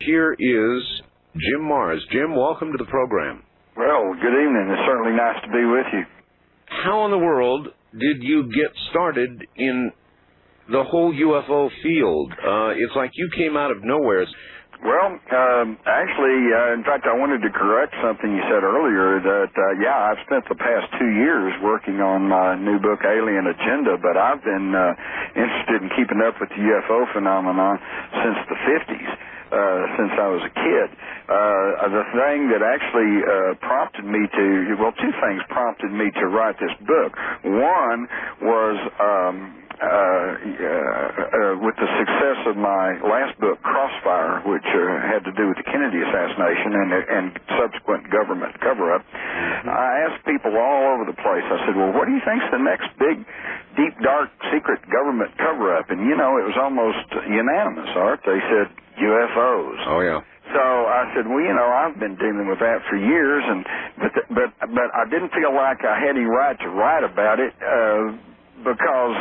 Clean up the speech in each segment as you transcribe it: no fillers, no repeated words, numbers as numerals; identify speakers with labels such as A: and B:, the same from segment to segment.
A: Here is Jim Mars. Jim, welcome to the program.
B: Well, good evening. It's certainly nice to be with you.
A: How in the world did you get started in the whole UFO field? It's like you came out of nowhere.
B: Well, actually, in fact, I wanted to correct something you said earlier that, I've spent the past 2 years working on my new book, Alien Agenda, but I've been interested in keeping up with the UFO phenomenon since the 50s. Since I was a kid. The thing that actually prompted me to, well, two things prompted me to write this book. One was with the success of my last book, Crossfire, which had to do with the Kennedy assassination and subsequent government cover-up. I asked people all over the place, I said, well, what do you think's the next big, deep, dark, secret government cover-up? And, you know, it was almost unanimous, Art. They said, UFOs.
A: Oh, yeah.
B: So I said, well, you know, I've been dealing with that for years, but I didn't feel like I had any right to write about it because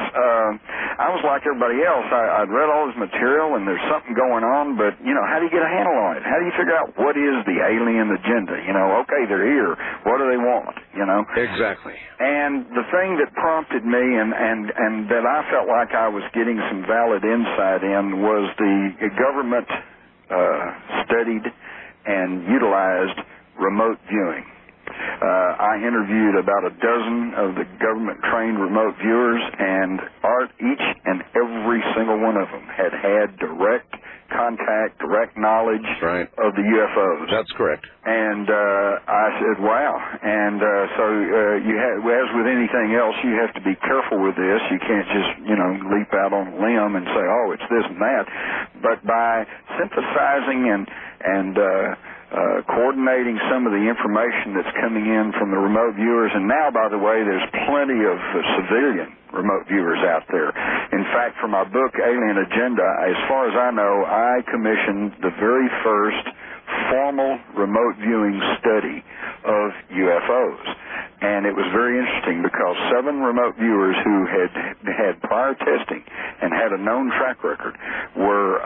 B: I was like everybody else. I'd read all this material, and there's something going on, but, you know, how do you get a handle on it? How do you figure out what is the alien agenda? You know, okay, they're here. What do they want? You know?
A: Exactly.
B: And the thing that prompted me and that I felt like I was getting some valid insight in was the government studied and utilized remote viewing. I interviewed about a dozen of the government-trained remote viewers, and each and every single one of them had direct contact, direct knowledge of the UFOs.
A: That's correct.
B: And I said, wow. And so as with anything else, you have to be careful with this. You can't just, you know, leap out on a limb and say, oh, it's this and that. But by synthesizing and coordinating some of the information that's coming in from the remote viewers, and now, by the way, there's plenty of civilian remote viewers out there. In fact, for my book, Alien Agenda, as far as I know, I commissioned the very first formal remote viewing study of UFOs. And it was very interesting because 7 remote viewers who had prior testing and had a known track record were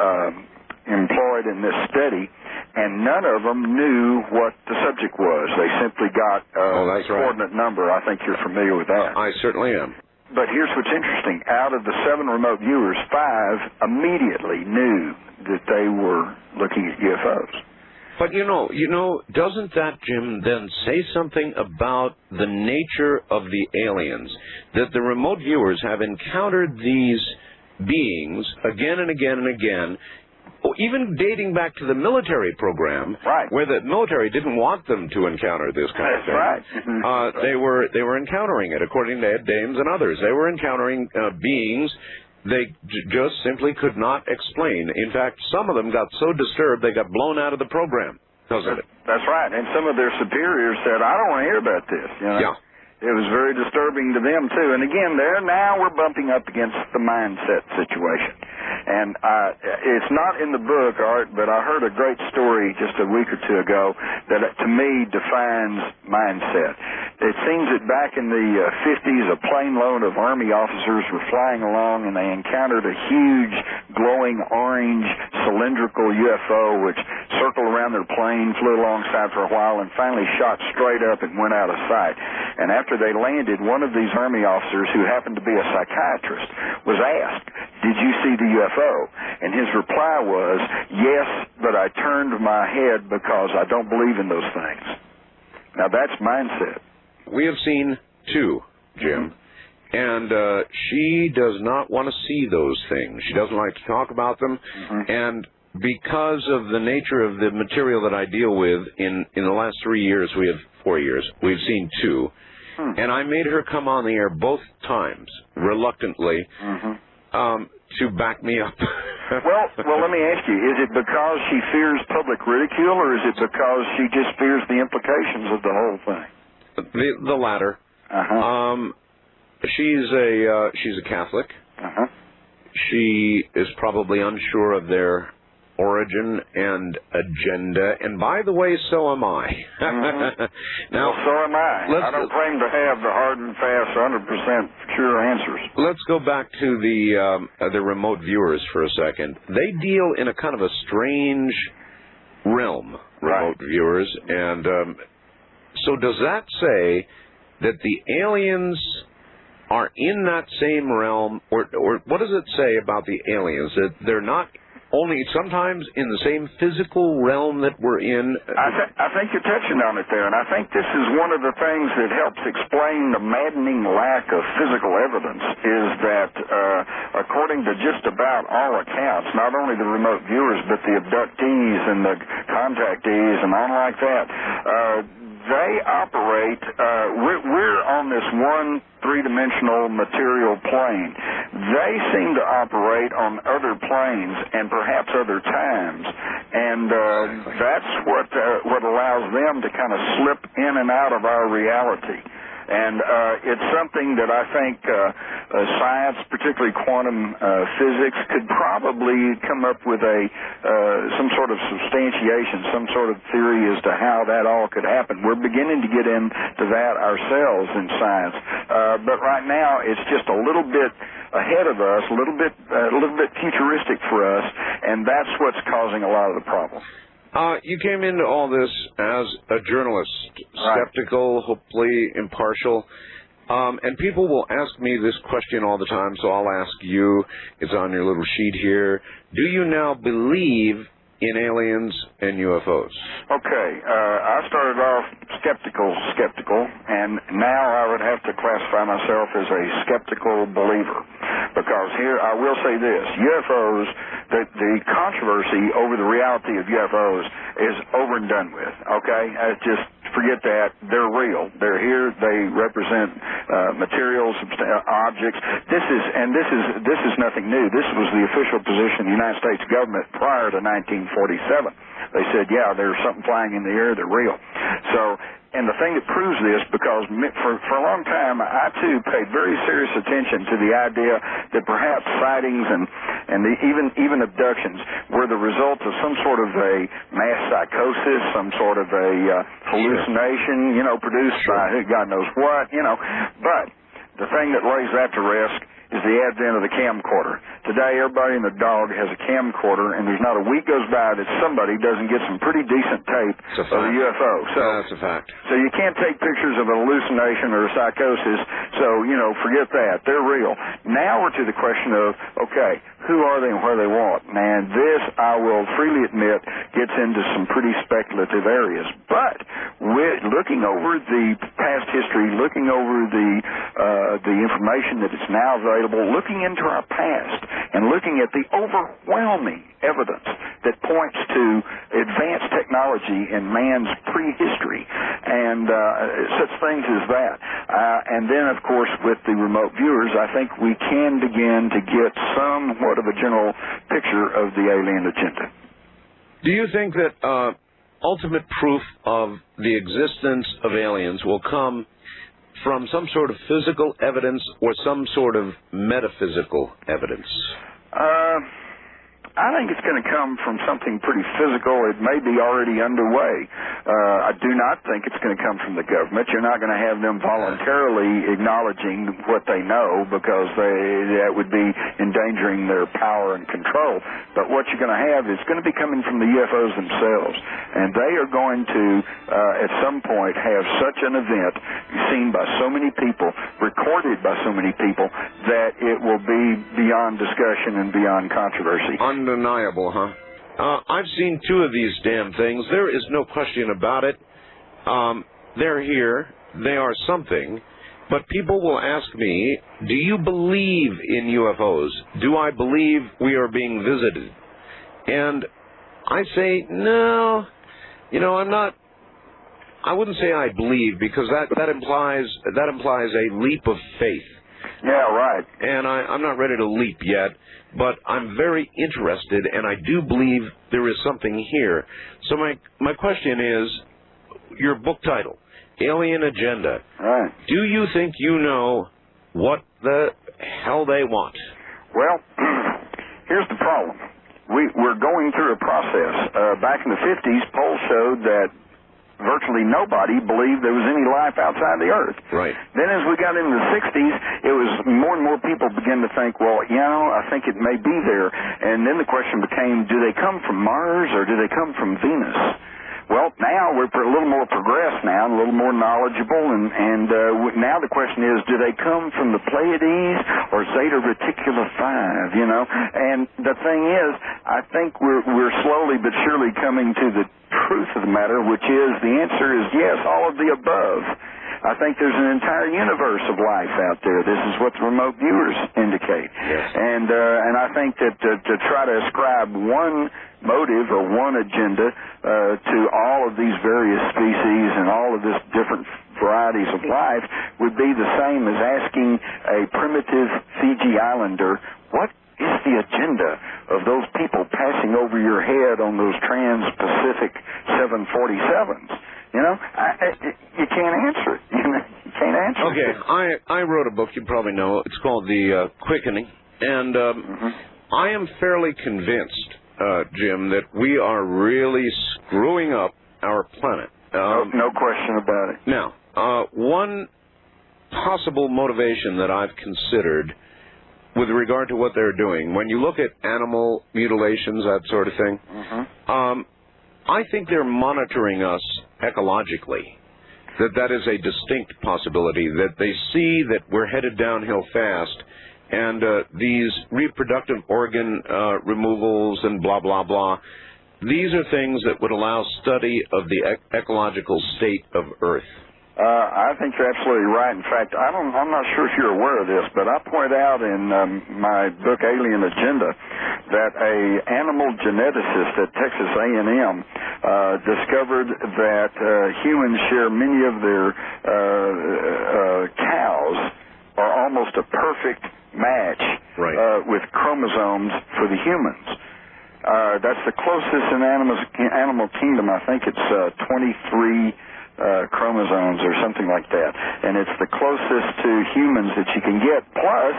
B: employed in this study, and none of them knew what the subject was. They simply got a coordinate number. I think you're familiar with that.
A: I certainly am.
B: But here's what's interesting. Out of the 7 remote viewers, 5 immediately knew that they were looking at UFOs.
A: But, you know, doesn't that, Jim, then say something about the nature of the aliens? That the remote viewers have encountered these beings again and again and again, even dating back to the military program, where the military didn't want them to encounter this kind of thing. They were encountering it, according to Ed Dames and others. They were encountering beings they just simply could not explain. In fact, some of them got so disturbed they got blown out of the program because of it.
B: That's right. And some of their superiors said, I don't want to hear about this. You know?
A: Yeah.
B: It was very disturbing to them, too. And again, now we're bumping up against the mindset situation. And it's not in the book, Art, but I heard a great story just a week or two ago that, to me, defines mindset. It seems that back in the 50s, a plane load of Army officers were flying along, and they encountered a huge, glowing orange, cylindrical UFO, which circled around their plane, flew alongside for a while, and finally shot straight up and went out of sight. And after they landed, one of these Army officers, who happened to be a psychiatrist, was asked, did you see the UFO? And his reply was, yes, but I turned my head because I don't believe in those things. Now, that's mindset.
A: We have seen 2, Jim, and she does not want to see those things. She doesn't like to talk about them, and because of the nature of the material that I deal with, in the last 3 years, 4 years, we've seen 2. And I made her come on the air both times, reluctantly, to back me up.
B: well, let me ask you, is it because she fears public ridicule, or is it because she just fears the implications of the whole thing?
A: The latter. She's a Catholic. She is probably unsure of their origin and agenda, and by the way, so am I.
B: Now, well, so am I. I don't claim to have the hard and fast, 100% sure answers.
A: Let's go back to the remote viewers for a second. They deal in a kind of a strange realm, remote
B: Right.
A: viewers, and so does that say that the aliens are in that same realm, or what does it say about the aliens, that they're not only sometimes in the same physical realm that we're in?
B: I think you're touching on it there, and I think this is one of the things that helps explain the maddening lack of physical evidence, is that according to just about all accounts, not only the remote viewers, but the abductees and the contactees and on like that, they operate, we're on this one three-dimensional material plane. They seem to operate on other planes and perhaps other times, and that's what allows them to kind of slip in and out of our reality. And it's something that I think science, particularly quantum physics, could probably come up with some sort of substantiation, some sort of theory as to how that all could happen. We're beginning to get into that ourselves in science, but right now it's just a little bit ahead of us, a little bit futuristic for us, and that's what's causing a lot of the problem.
A: You came into all this as a journalist, skeptical, hopefully impartial, and people will ask me this question all the time, so I'll ask you. It's on your little sheet here. Do you now believe in aliens and UFOs?
B: Okay, I started off skeptical, and now I would have to classify myself as a skeptical believer, because here I will say this: UFOs, the controversy over the reality of UFOs is over and done with. Okay, just forget that. They're real. They're here. They represent materials, objects. This is nothing new. This was the official position of the United States government prior to 1947. They said, yeah, there's something flying in the air. They're real. So, and the thing that proves this, because for a long time, I too paid very serious attention to the idea that perhaps sightings and even abductions were the result of some sort of a mass psychosis, some sort of a hallucination, produced by God knows what, But the thing that lays that to rest is the advent of the camcorder. Today, everybody and their dog has a camcorder, and there's not a week goes by that somebody doesn't get some pretty decent tape of a UFO. So
A: that's a fact.
B: So you can't take pictures of an hallucination or a psychosis, so, forget that. They're real. Now we're to the question of, okay, who are they and where they want? And this, I will freely admit, gets into some pretty speculative areas. But looking over the past history, looking over the information that is now available, looking into our past, and looking at the overwhelming evidence that points to advanced technology in man's prehistory and such things as that. And then, of course, with the remote viewers, I think we can begin to get somewhat of a general picture of the alien agenda.
A: Do you think that ultimate proof of the existence of aliens will come from some sort of physical evidence or some sort of metaphysical evidence?
B: I think it's going to come from something pretty physical. It may be already underway. I do not think it's going to come from the government. You're not going to have them voluntarily acknowledging what they know, because that would be endangering their power and control. But what you're going to have is going to be coming from the UFOs themselves. And they are going to, at some point, have such an event seen by so many people, recorded by so many people, that it will be beyond discussion and beyond controversy.
A: Undeniable, huh? I've seen two of these damn things. There is no question about it. They're here. They are something. But people will ask me, do you believe in UFOs? Do I believe we are being visited? And I say, no. I'm not. I wouldn't say I believe, because that implies a leap of faith.
B: Yeah, right.
A: And I'm not ready to leap yet, but I'm very interested, and I do believe there is something here. So my question is, your book title, Alien Agenda.
B: Right.
A: Do you think you know what the hell they want?
B: Well, here's the problem. We're going through a process. Back in the 50s, polls showed that virtually nobody believed there was any life outside the Earth.
A: Right.
B: Then as we got into the 60s, it was more and more people began to think, well, I think it may be there. And then the question became, do they come from Mars or do they come from Venus? Well, now we're a little more progressed now, a little more knowledgeable, and now the question is, do they come from the Pleiades or Zeta Reticuli 5, And the thing is, I think we're slowly but surely coming to the truth of the matter, which is the answer is yes, all of the above. I think there's an entire universe of life out there. This is what the remote viewers indicate.
A: Yes.
B: And I think that to try to ascribe one motive or one agenda to all of these various species and all of this different varieties of life would be the same as asking a primitive Fiji Islander, what is the agenda of those people passing over your head on those trans-Pacific 747s? You can't answer it. You can't answer it.
A: Okay, I wrote a book, you probably know. It's called The Quickening. And I am fairly convinced, Jim, that we are really screwing up our planet.
B: No question about it.
A: Now, one possible motivation that I've considered with regard to what they're doing, when you look at animal mutilations, that sort of thing, I think they're monitoring us ecologically, that is a distinct possibility, that they see that we're headed downhill fast, and these reproductive organ removals and blah, blah, blah, these are things that would allow study of the ecological state of Earth.
B: I think you're absolutely right. In fact, I'm not sure if you're aware of this, but I point out in my book Alien Agenda that a animal geneticist at Texas A&M discovered that humans share many of their cows are almost a perfect match with chromosomes for the humans. That's the closest in animal kingdom. I think it's 23 chromosomes or something like that, and it's the closest to humans that you can get. Plus,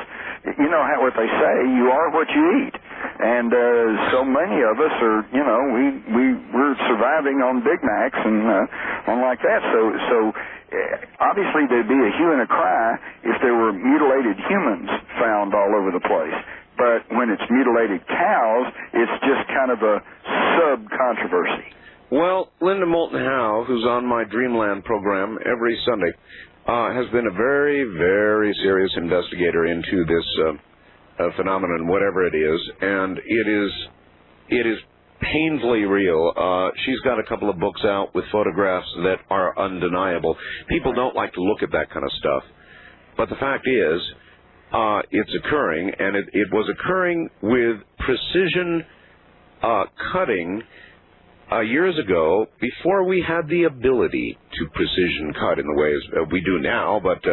B: you know what they say, you are what you eat, and so many of us are, we're surviving on Big Macs and on like that. So obviously there'd be a hue and a cry if there were mutilated humans found all over the place. But when it's mutilated cows, it's just kind of a sub-controversy.
A: Well, Linda Moulton Howe, who's on my Dreamland program every Sunday, has been a very, very serious investigator into this phenomenon, whatever it is, and it is painfully real. She's got a couple of books out with photographs that are undeniable. People don't like to look at that kind of stuff, but the fact is, it's occurring, and it was occurring with precision cutting years ago, before we had the ability to precision cut in the ways we do now, but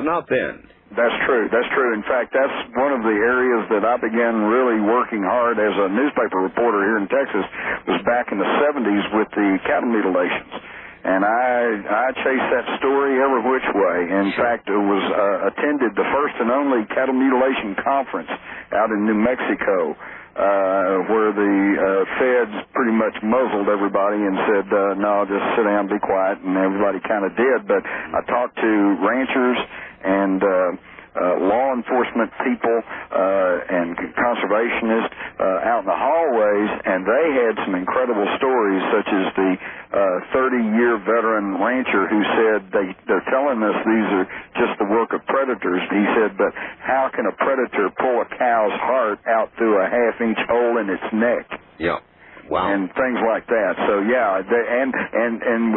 A: not then.
B: That's true. That's true. In fact, that's one of the areas that I began really working hard as a newspaper reporter here in Texas, was back in the 70s with the cattle mutilations. And I chased that story every which way. In fact, it was attended the first and only cattle mutilation conference out in New Mexico, where the feds pretty much muzzled everybody and said, no, just sit down, be quiet, and everybody kind of did. But I talked to ranchers and law enforcement people and conservationists out in the hallways, and they had some incredible stories, such as the 30-year veteran rancher who said they're telling us these are just the work of predators. He said, but how can a predator pull a cow's heart out through a half-inch hole in its neck?
A: Yeah. Wow.
B: And things like that. So, yeah, and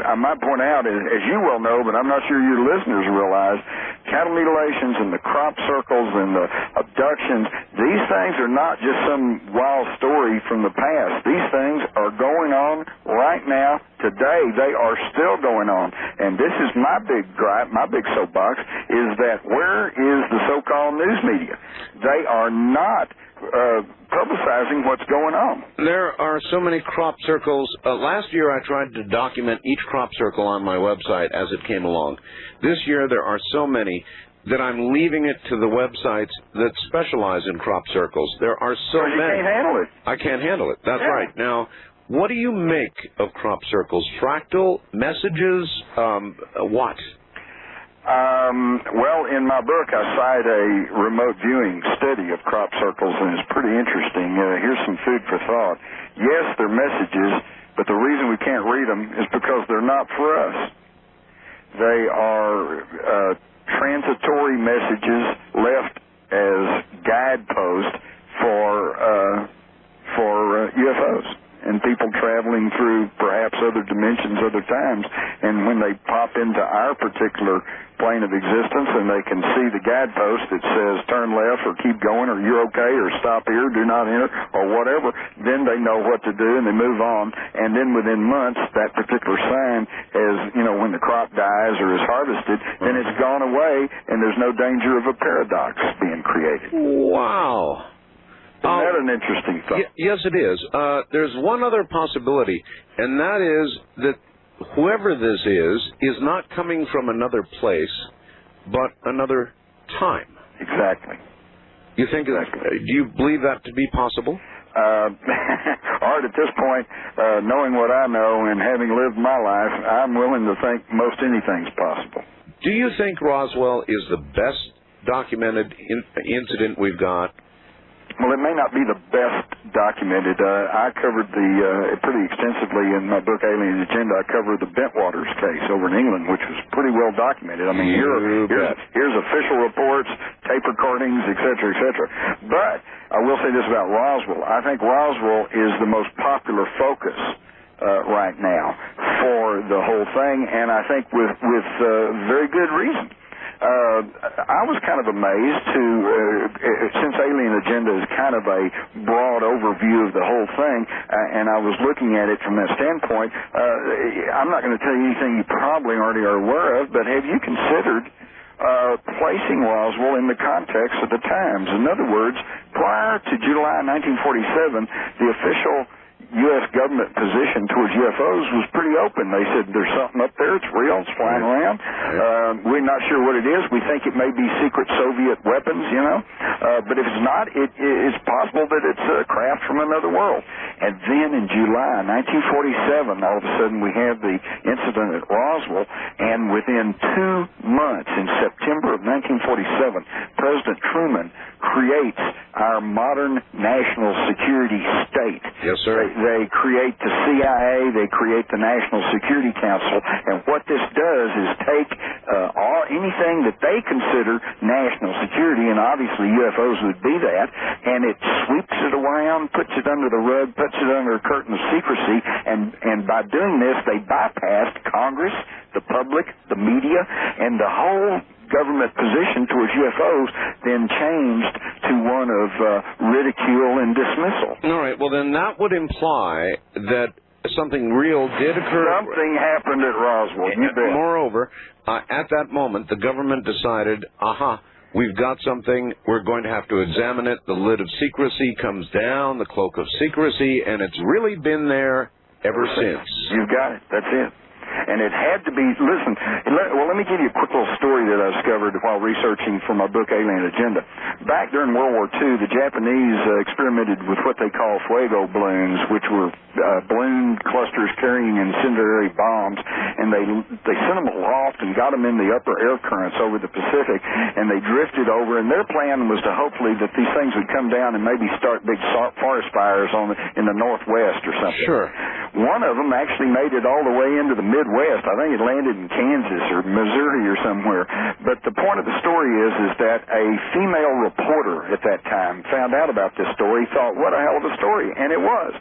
B: I might point out, as you well know, but I'm not sure your listeners realize, cattle mutilations and the crop circles and the abductions, these things are not just some wild story from the past. These things are going on right now, today. They are still going on. And this is my big gripe, my big soapbox, is that where is the so-called news media? They are not publicizing what's going on.
A: There are so many crop circles. Last year I tried to document each crop circle on my website as it came along. This year there are so many that I'm leaving it to the websites that specialize in crop circles. There are so many.
B: You can't handle it.
A: I can't handle it. That's right. Now, What do you make of crop circles? Fractal messages? What?
B: Well, in my book, I cite a remote viewing study of crop circles, and it's pretty interesting. Here's some food for thought. Yes, they're messages, but the reason we can't read them is because they're not for us. They are transitory messages left as guideposts for UFOs and people traveling through perhaps other dimensions, other times. And when they pop into our particular plane of existence and they can see the guidepost that says turn left or keep going or you're okay or stop here, do not enter or whatever, then they know what to do and they move on. And then within months, that particular sign is, when the crop dies or is harvested, then it's gone away and there's no danger of a paradox being created.
A: Wow.
B: Isn't that an interesting thought?
A: Yes, it is. There's one other possibility, and that is that whoever this is not coming from another place, but another time.
B: Exactly.
A: You think?
B: Exactly.
A: Do you believe that to be possible?
B: Art, at this point, knowing what I know and having lived my life, I'm willing to think most anything's possible.
A: Do you think Roswell is the best documented incident we've got?
B: Well, it may not be the best documented. I covered pretty extensively in my book, Alien Agenda. I covered the Bentwaters case over in England, which was pretty well documented. I mean, here's official reports, tape recordings, et cetera, But I will say this about Roswell. I think Roswell is the most popular focus right now for the whole thing, and I think with very good reason. I was kind of amazed since Alien Agenda is kind of a broad overview of the whole thing, and I was looking at it from that standpoint. I'm not going to tell you anything you probably already are aware of, but have you considered placing Roswell in the context of the times? In other words, prior to July 1947, the official U.S. government position towards UFOs was pretty open. They said, there's something up there, it's real, it's flying around. We're not sure what it is. We think it may be secret Soviet weapons, but if it's not, it's possible that it's a craft from another world. And then in July 1947, all of a sudden we have the incident at Roswell, and within 2 months, in September of 1947, President Truman creates our modern national security state.
A: Yes, sir.
B: They create the CIA, they create the National Security Council, and what this does is take anything that they consider national security, and obviously UFOs would be that, and it sweeps it around, puts it under the rug, puts it under a curtain of secrecy, and by doing this, they bypassed Congress, the public, the media, and the whole government position towards UFOs then changed to one of ridicule and dismissal.
A: All right, well then that would imply that something real did occur.
B: Something happened at Roswell, you bet.
A: Moreover, at that moment, the government decided, we've got something, we're going to have to examine it, the lid of secrecy comes down, the cloak of secrecy, and it's really been there ever since.
B: You've got it, that's it. And it had to be, listen, let me give you a quick little story that I discovered while researching for my book, Alien Agenda. Back during World War II, the Japanese experimented with what they call fuego balloons, which were balloon clusters carrying incendiary bombs, and they sent them aloft and got them in the upper air currents over the Pacific, and they drifted over, and their plan was to hopefully that these things would come down and maybe start big forest fires in the northwest or something.
A: Sure.
B: One of them actually made it all the way into the Midwest. I think it landed in Kansas or Missouri or somewhere. But the point of the story is that a female reporter at that time found out about this story, thought, what a hell of a story, and it was,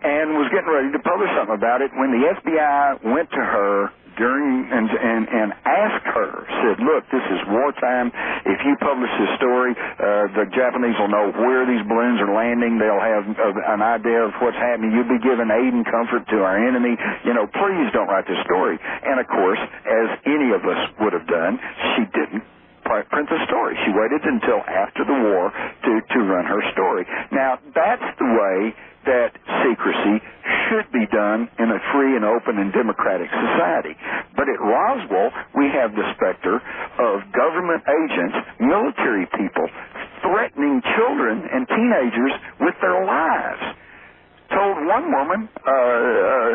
B: and was getting ready to publish something about it when the FBI went to her and asked her, said, look, this is wartime. If you publish this story, the Japanese will know where these balloons are landing. They'll have an idea of what's happening. You'll be giving aid and comfort to our enemy. Please don't write this story. And, of course, as any of us would have done, she didn't print the story. She waited until after the war to run her story. Now, that's the way that secrecy should be done in a free and open and democratic society. But at Roswell, we have the specter of government agents, military people, threatening children and teenagers with their lives. told one woman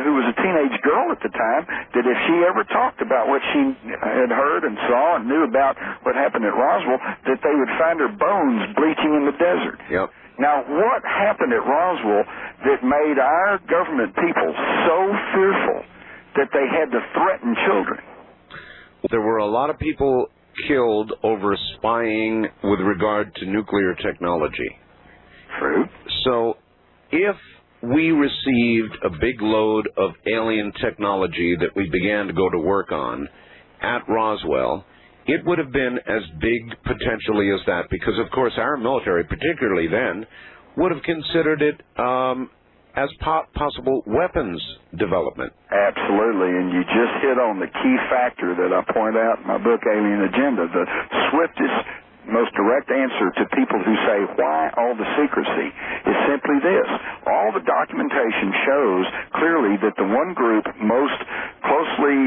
B: who was a teenage girl at the time that if she ever talked about what she had heard and saw and knew about what happened at Roswell, that they would find her bones bleaching in the desert.
A: Yep.
B: Now, what happened at Roswell that made our government people so fearful that they had to threaten children?
A: There were a lot of people killed over spying with regard to nuclear technology.
B: True.
A: So, if we received a big load of alien technology that we began to go to work on at Roswell, it would have been as big potentially as that, because of course our military, particularly then, would have considered it as possible weapons development.
B: Absolutely, and you just hit on the key factor that I point out in my book, Alien Agenda. The swiftest, most direct answer to people who say, why all the secrecy, is simply this. All the documentation shows clearly that the one group most closely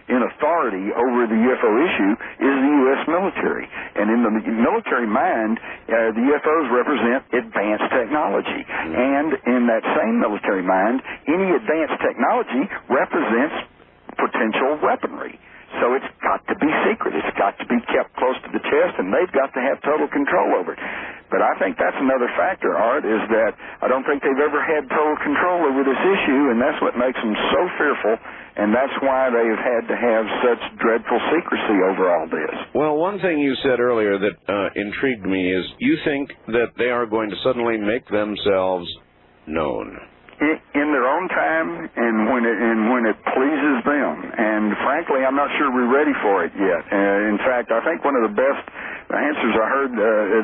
B: in authority over the UFO issue is the U.S. military. And in the military mind, the UFOs represent advanced technology. And in that same military mind, any advanced technology represents potential weaponry. So it's got to be secret. It's got to be kept close to the chest, and they've got to have total control over it. But I think that's another factor, Art, is that I don't think they've ever had total control over this issue, and that's what makes them so fearful, and that's why they've had to have such dreadful secrecy over all this.
A: Well, one thing you said earlier that intrigued me is you think that they are going to suddenly make themselves known.
B: In their own time and when it pleases them. And frankly, I'm not sure we're ready for it yet. In fact, I think one of the best answers I heard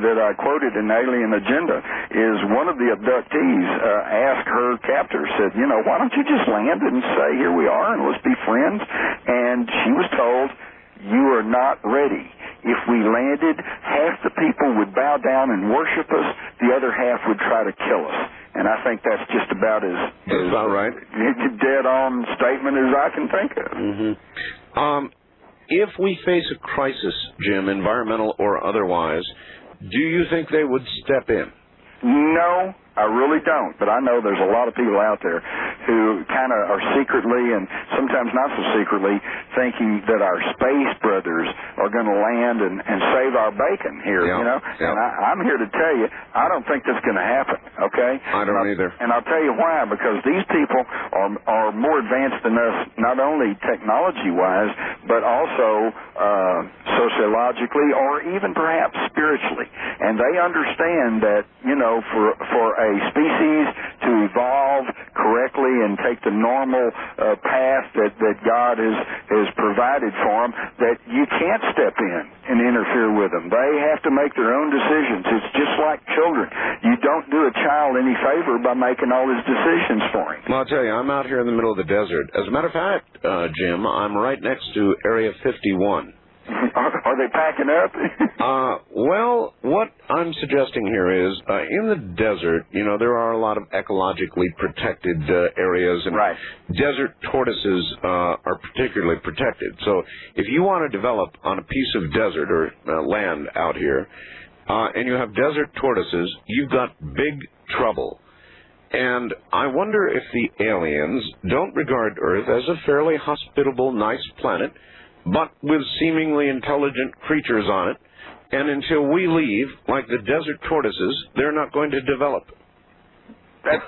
B: that I quoted in Alien Agenda is one of the abductees asked her captor, said, why don't you just land and say, here we are, and let's be friends? And she was told, you are not ready. If we landed, half the people would bow down and worship us, the other half would try to kill us. And I think that's just about as
A: right.
B: dead-on statement as I can think of.
A: Mm-hmm. If we face a crisis, Jim, environmental or otherwise, do you think they would step in?
B: No, I really don't. But I know there's a lot of people out there who kind of are secretly and sometimes not so secretly thinking that our space brothers are going to land and save our bacon here,
A: Yeah.
B: And I'm here to tell you, I don't think that's going to happen, okay?
A: I don't either.
B: And I'll tell you why, because these people are more advanced than us, not only technology-wise, but also sociologically or even perhaps spiritually. And they understand that, for a species to evolve correctly and take the normal path that God has provided for them, that you can't step in and interfere with them. They have to make their own decisions. It's just like children. You don't do a child any favor by making all his decisions for him.
A: Well, I'll tell you, I'm out here in the middle of the desert. As a matter of fact, Jim, I'm right next to Area 51.
B: Are they packing up?
A: Well, what I'm suggesting here is, in the desert, there are a lot of ecologically protected areas, and
B: right.
A: Desert tortoises are particularly protected. So if you want to develop on a piece of desert or land out here, and you have desert tortoises, you've got big trouble. And I wonder if the aliens don't regard Earth as a fairly hospitable, nice planet, but with seemingly intelligent creatures on it, and until we leave, like the desert tortoises, they're not going to develop.
B: I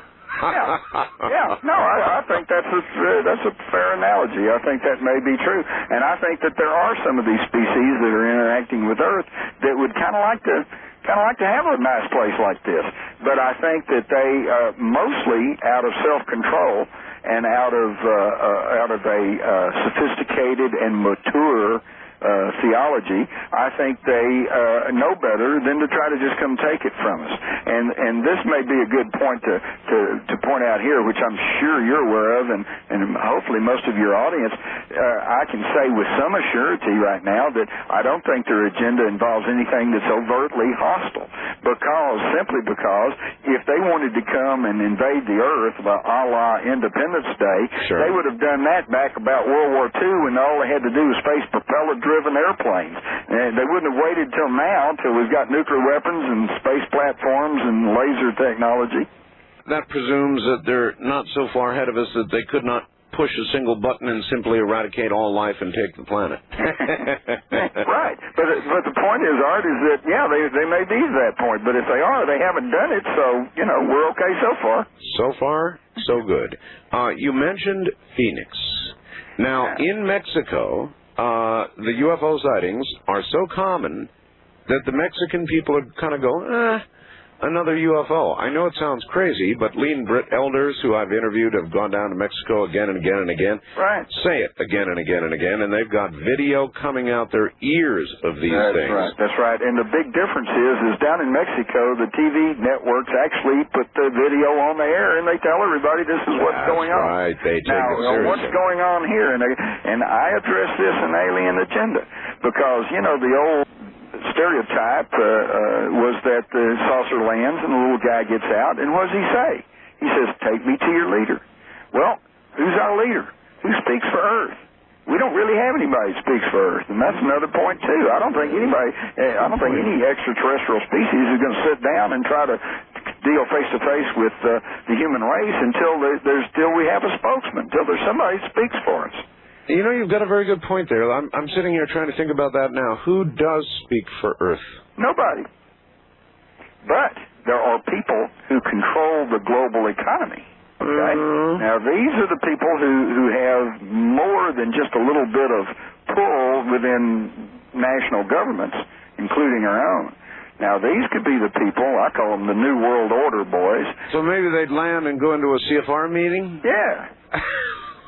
B: think that's a fair analogy. I think that may be true, and I think that there are some of these species that are interacting with Earth that would kind of like to have a nice place like this. But I think that they mostly out of self-control and out of a sophisticated and mature theology, I think they know better than to try to just come take it from us. And this may be a good point to point out here, which I'm sure you're aware of, and hopefully most of your audience. I can say with some assurity right now that I don't think their agenda involves anything that's overtly hostile, simply because if they wanted to come and invade the earth a la Independence Day,
A: sure,
B: they would have done that back about World War II when all they had to do was face propeller-driven airplanes. And they wouldn't have waited till now, till we've got nuclear weapons and space platforms and laser technology.
A: that presumes that they're not so far ahead of us that they could not push a single button and simply eradicate all life and take the planet.
B: Right. But the point is, Art, is that, yeah, they may be to that point, but if they are, they haven't done it, so, you know, we're okay so far.
A: So far, so good. You mentioned Phoenix. Now, in Mexico, the UFO sightings are so common that the Mexican people kind of go, another UFO. I know it sounds crazy, but lean Brit elders who I've interviewed have gone down to Mexico again and again and again.
B: Right.
A: Say it again and again and again, and they've got video coming out their ears of these things.
B: Right. That's right. And the big difference is down in Mexico, the TV networks actually put the video on the air, and they tell everybody this is what's going on.
A: Right. They take it
B: now,
A: seriously.
B: what's going on here? And I address this in Alien Agenda because, you know, the old stereotype was that the saucer lands and the little guy gets out, and what does he say? He says, "Take me to your leader." Well, who's our leader? Who speaks for Earth? We don't really have anybody who speaks for Earth, and that's another point too. I don't think any extraterrestrial species is going to sit down and try to deal face to face with the human race until we have a spokesman, until there's somebody who speaks for us.
A: You know, you've got a very good point there. I'm sitting here trying to think about that now. Who does speak for Earth? Nobody.
B: But there are people who control the global economy. Okay? Now, these are the people who have more than just a little bit of pull within national governments, including our own. Now, these could be the people, I call them the New World Order boys.
A: So maybe they'd land and go into a CFR meeting?
B: Yeah.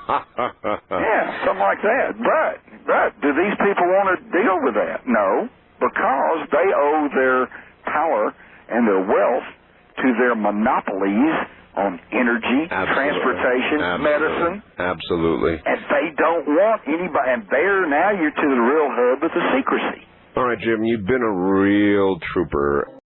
B: Yeah, something like that. But do these people want to deal with that? No, because they owe their power and their wealth to their monopolies on energy, transportation, medicine.
A: Absolutely.
B: And they don't want anybody. And now you're to the real hub of the secrecy.
A: All right, Jim, you've been a real trooper.